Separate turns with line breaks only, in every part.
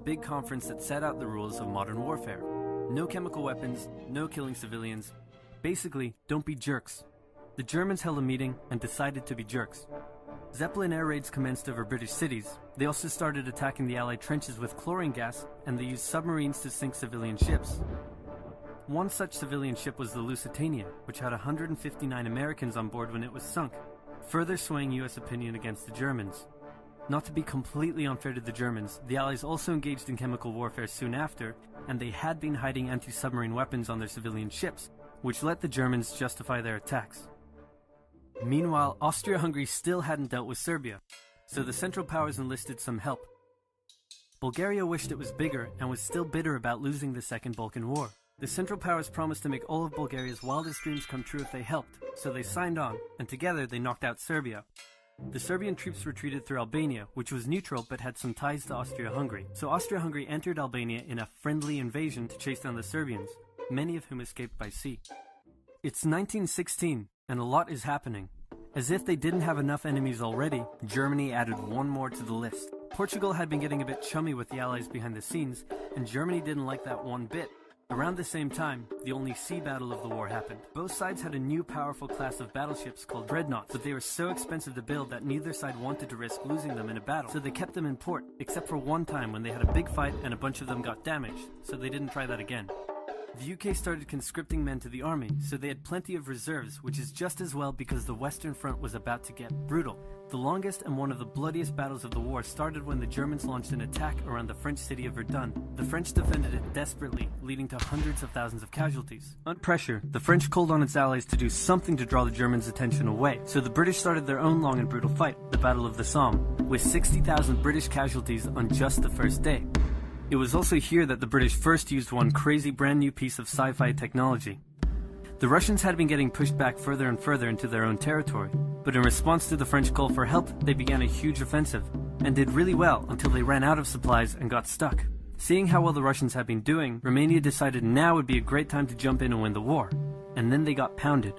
big conference that set out the rules of modern warfare. No chemical weapons, no killing civilians. Basically, don't be jerks. The Germans held a meeting and decided to be jerks. Zeppelin air raids commenced over British cities. They also started attacking the Allied trenches with chlorine gas, and they used submarines to sink civilian ships. One such civilian ship was the Lusitania, which had 159 Americans on board when it was sunk, further swaying US opinion against the Germans. Not to be completely unfair to the Germans, the Allies also engaged in chemical warfare soon after, and they had been hiding anti-submarine weapons on their civilian ships, which let the Germans justify their attacks. Meanwhile, Austria-Hungary still hadn't dealt with Serbia, so the Central Powers enlisted some help. Bulgaria wished it was bigger and was still bitter about losing the Second Balkan War. The Central Powers promised to make all of Bulgaria's wildest dreams come true if they helped, so they signed on, and together they knocked out Serbia. The Serbian troops retreated through Albania, which was neutral but had some ties to Austria-Hungary. So Austria-Hungary entered Albania in a friendly invasion to chase down the Serbians, many of whom escaped by sea. It's 1916, and a lot is happening. As if they didn't have enough enemies already, Germany added one more to the list. Portugal had been getting a bit chummy with the Allies behind the scenes, and Germany didn't like that one bit. Around the same time, the only sea battle of the war happened. Both sides had a new powerful class of battleships called dreadnoughts, but they were so expensive to build that neither side wanted to risk losing them in a battle, so they kept them in port, except for one time when they had a big fight and a bunch of them got damaged, so they didn't try that again. The UK started conscripting men to the army, so they had plenty of reserves, which is just as well because the Western Front was about to get brutal. The longest and one of the bloodiest battles of the war started when the Germans launched an attack around the French city of Verdun. The French defended it desperately, leading to hundreds of thousands of casualties. Under pressure, the French called on its allies to do something to draw the Germans' attention away, so the British started their own long and brutal fight, the Battle of the Somme, with 60,000 British casualties on just the first day. It was also here that the British first used one crazy brand new piece of sci-fi technology. The Russians had been getting pushed back further and further into their own territory, but in response to the French call for help, they began a huge offensive, and did really well until they ran out of supplies and got stuck. Seeing how well the Russians had been doing, Romania decided now would be a great time to jump in and win the war, and then they got pounded.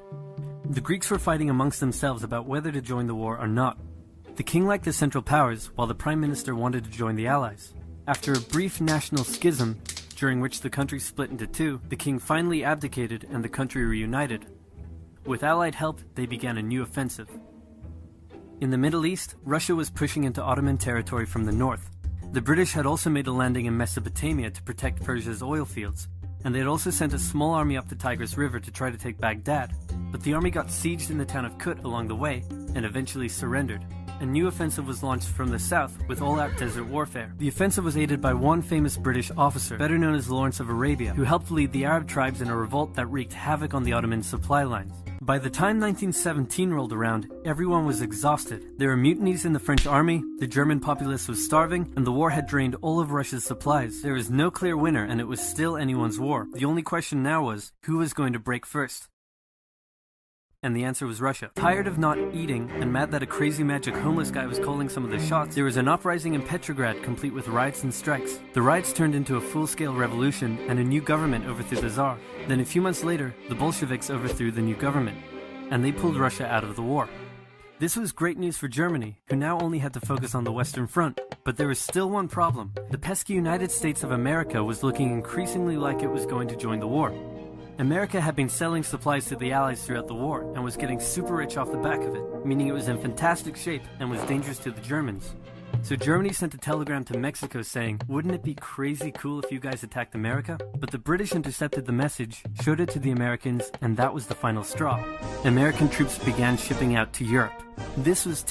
The Greeks were fighting amongst themselves about whether to join the war or not. The king liked the Central Powers, while the Prime Minister wanted to join the Allies. After a brief national schism, during which the country split into two, the king finally abdicated and the country reunited. With Allied help, they began a new offensive. In the Middle East, Russia was pushing into Ottoman territory from the north. The British had also made a landing in Mesopotamia to protect Persia's oil fields, and they had also sent a small army up the Tigris River to try to take Baghdad, but the army got sieged in the town of Kut along the way, and eventually surrendered. A new offensive was launched from the south with all-out desert warfare. The offensive was aided by one famous British officer, better known as Lawrence of Arabia, who helped lead the Arab tribes in a revolt that wreaked havoc on the Ottoman supply lines. By the time 1917 rolled around, everyone was exhausted. There were mutinies in the French army, the German populace was starving, and the war had drained all of Russia's supplies. There was no clear winner, and it was still anyone's war. The only question now was, who was going to break first? And the answer was Russia. Tired of not eating, and mad that a crazy magic homeless guy was calling some of the shots, there was an uprising in Petrograd complete with riots and strikes. The riots turned into a full-scale revolution, and a new government overthrew the Tsar. Then a few months later, the Bolsheviks overthrew the new government, and they pulled Russia out of the war. This was great news for Germany, who now only had to focus on the Western Front. But there was still one problem. The pesky United States of America was looking increasingly like it was going to join the war. America had been selling supplies to the Allies throughout the war and was getting super rich off the back of it, meaning it was in fantastic shape and was dangerous to the Germans. So Germany sent a telegram to Mexico saying, "Wouldn't it be crazy cool if you guys attacked America?" But the British intercepted the message, showed it to the Americans, and that was the final straw. American troops began shipping out to Europe. This was